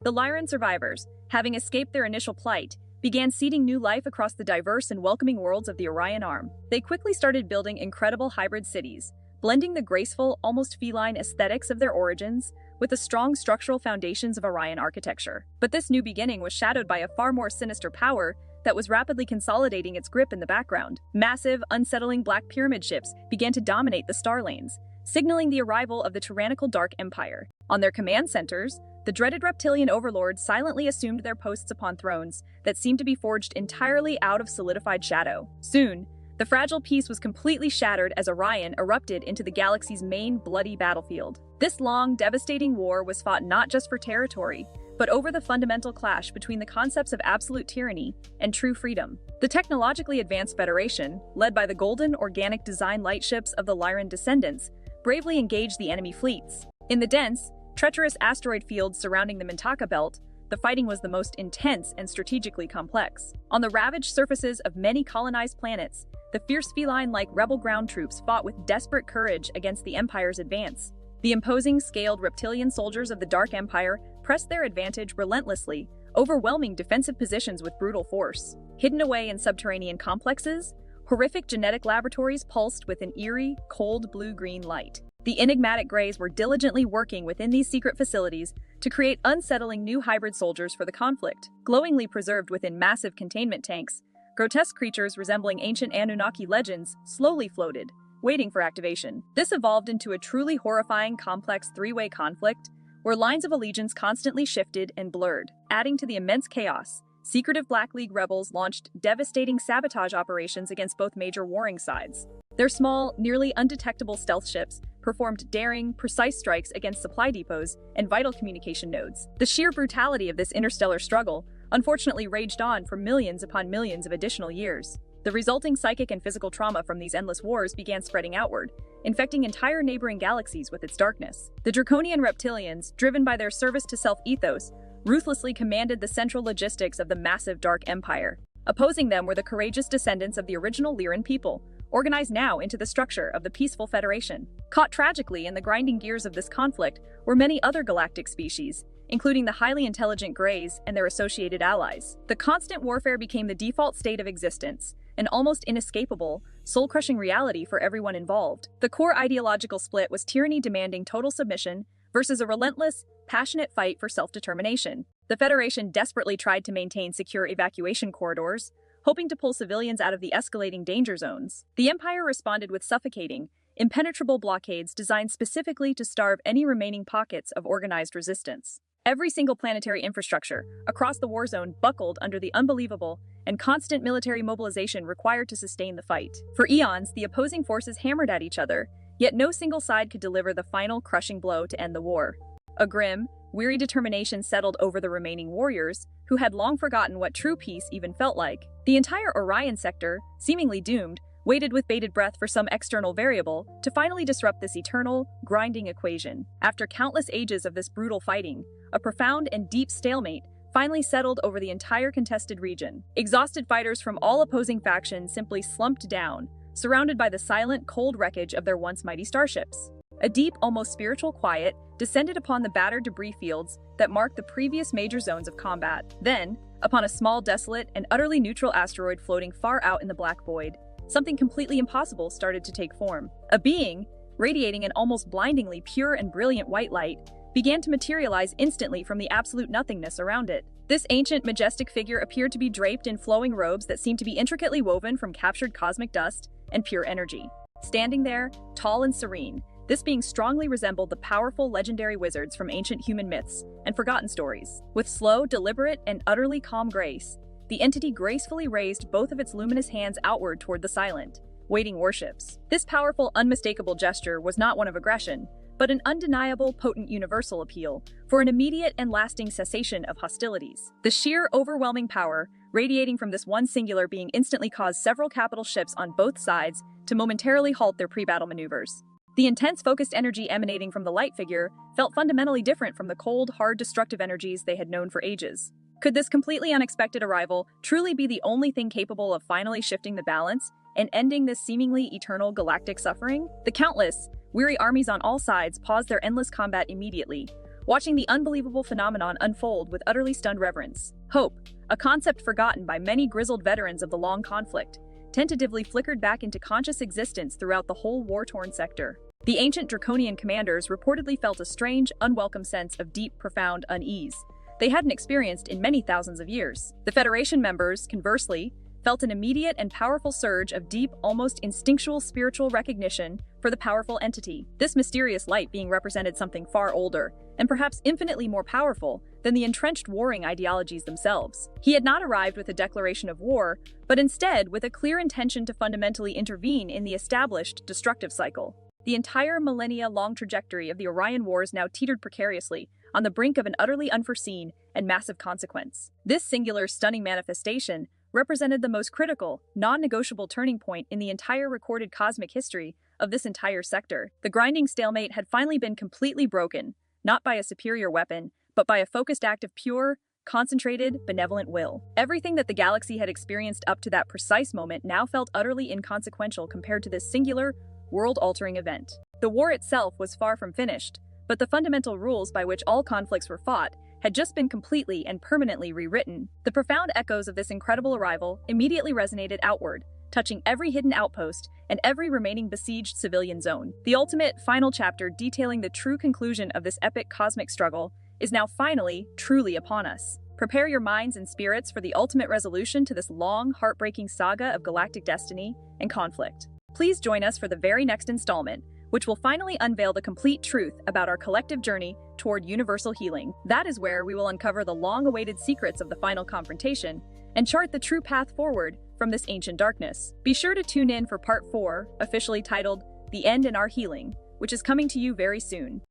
The Lyran survivors, having escaped their initial plight, began seeding new life across the diverse and welcoming worlds of the Orion Arm. They quickly started building incredible hybrid cities, blending the graceful, almost feline aesthetics of their origins with the strong structural foundations of Orion architecture. But this new beginning was shadowed by a far more sinister power that was rapidly consolidating its grip in the background. Massive, unsettling black pyramid ships began to dominate the star lanes, signaling the arrival of the tyrannical Dark Empire. On their command centers, the dreaded reptilian overlords silently assumed their posts upon thrones that seemed to be forged entirely out of solidified shadow. Soon, the fragile peace was completely shattered as Orion erupted into the galaxy's main bloody battlefield. This long, devastating war was fought not just for territory, but over the fundamental clash between the concepts of absolute tyranny and true freedom. The technologically advanced Federation, led by the golden organic design lightships of the Lyran descendants, bravely engaged the enemy fleets. In the dense, treacherous asteroid fields surrounding the Mintaka Belt, the fighting was the most intense and strategically complex. On the ravaged surfaces of many colonized planets, the fierce feline-like rebel ground troops fought with desperate courage against the Empire's advance. The imposing, scaled reptilian soldiers of the Dark Empire pressed their advantage relentlessly, overwhelming defensive positions with brutal force. Hidden away in subterranean complexes, horrific genetic laboratories pulsed with an eerie, cold blue-green light. The enigmatic Greys were diligently working within these secret facilities to create unsettling new hybrid soldiers for the conflict. Glowingly preserved within massive containment tanks, grotesque creatures resembling ancient Anunnaki legends slowly floated, waiting for activation. This evolved into a truly horrifying, complex three-way conflict where lines of allegiance constantly shifted and blurred. Adding to the immense chaos, secretive Black League rebels launched devastating sabotage operations against both major warring sides. Their small, nearly undetectable stealth ships performed daring, precise strikes against supply depots and vital communication nodes. The sheer brutality of this interstellar struggle unfortunately raged on for millions upon millions of additional years. The resulting psychic and physical trauma from these endless wars began spreading outward, infecting entire neighboring galaxies with its darkness. The draconian reptilians, driven by their service-to-self ethos, ruthlessly commanded the central logistics of the massive Dark Empire. Opposing them were the courageous descendants of the original Lyran people, organized now into the structure of the peaceful Federation. Caught tragically in the grinding gears of this conflict were many other galactic species, including the highly intelligent Greys and their associated allies. The constant warfare became the default state of existence, an almost inescapable, soul-crushing reality for everyone involved. The core ideological split was tyranny demanding total submission versus a relentless, passionate fight for self-determination. The Federation desperately tried to maintain secure evacuation corridors, hoping to pull civilians out of the escalating danger zones. The Empire responded with suffocating, impenetrable blockades designed specifically to starve any remaining pockets of organized resistance. Every single planetary infrastructure across the war zone buckled under the unbelievable and constant military mobilization required to sustain the fight. For eons, the opposing forces hammered at each other, yet no single side could deliver the final crushing blow to end the war. A grim, weary determination settled over the remaining warriors, who had long forgotten what true peace even felt like. The entire Orion sector, seemingly doomed, waited with bated breath for some external variable to finally disrupt this eternal, grinding equation. After countless ages of this brutal fighting, a profound and deep stalemate finally settled over the entire contested region. Exhausted fighters from all opposing factions simply slumped down, surrounded by the silent, cold wreckage of their once mighty starships. A deep, almost spiritual quiet descended upon the battered debris fields that marked the previous major zones of combat. Then, upon a small, desolate, and utterly neutral asteroid floating far out in the black void, something completely impossible started to take form. A being, radiating an almost blindingly pure and brilliant white light, began to materialize instantly from the absolute nothingness around it. This ancient, majestic figure appeared to be draped in flowing robes that seemed to be intricately woven from captured cosmic dust and pure energy. Standing there, tall and serene, this being strongly resembled the powerful legendary wizards from ancient human myths and forgotten stories. With slow, deliberate, and utterly calm grace, the entity gracefully raised both of its luminous hands outward toward the silent, waiting warships. This powerful, unmistakable gesture was not one of aggression, but an undeniable, potent universal appeal for an immediate and lasting cessation of hostilities. The sheer, overwhelming power radiating from this one singular being instantly caused several capital ships on both sides to momentarily halt their pre-battle maneuvers. The intense, focused energy emanating from the light figure felt fundamentally different from the cold, hard, destructive energies they had known for ages. Could this completely unexpected arrival truly be the only thing capable of finally shifting the balance and ending this seemingly eternal galactic suffering? The countless, weary armies on all sides paused their endless combat immediately, watching the unbelievable phenomenon unfold with utterly stunned reverence. Hope, a concept forgotten by many grizzled veterans of the long conflict, tentatively flickered back into conscious existence throughout the whole war-torn sector. The ancient Draconian commanders reportedly felt a strange, unwelcome sense of deep, profound unease they hadn't experienced in many thousands of years. The Federation members, conversely, felt an immediate and powerful surge of deep, almost instinctual spiritual recognition for the powerful entity, this mysterious light being represented something far older, and perhaps infinitely more powerful than the entrenched warring ideologies themselves. He had not arrived with a declaration of war, but instead with a clear intention to fundamentally intervene in the established destructive cycle. The entire millennia-long trajectory of the Orion Wars now teetered precariously, on the brink of an utterly unforeseen and massive consequence. This singular, stunning manifestation represented the most critical, non-negotiable turning point in the entire recorded cosmic history of this entire sector. The grinding stalemate had finally been completely broken, not by a superior weapon, but by a focused act of pure, concentrated, benevolent will. Everything that the galaxy had experienced up to that precise moment now felt utterly inconsequential compared to this singular, world-altering event. The war itself was far from finished, but the fundamental rules by which all conflicts were fought had just been completely and permanently rewritten. The profound echoes of this incredible arrival immediately resonated outward, touching every hidden outpost and every remaining besieged civilian zone. The ultimate, final chapter detailing the true conclusion of this epic cosmic struggle is now finally, truly upon us. Prepare your minds and spirits for the ultimate resolution to this long, heartbreaking saga of galactic destiny and conflict. Please join us for the very next installment, which will finally unveil the complete truth about our collective journey toward universal healing. That is where we will uncover the long-awaited secrets of the final confrontation and chart the true path forward from this ancient darkness. Be sure to tune in for Part 4, officially titled The End in Our Healing, which is coming to you very soon.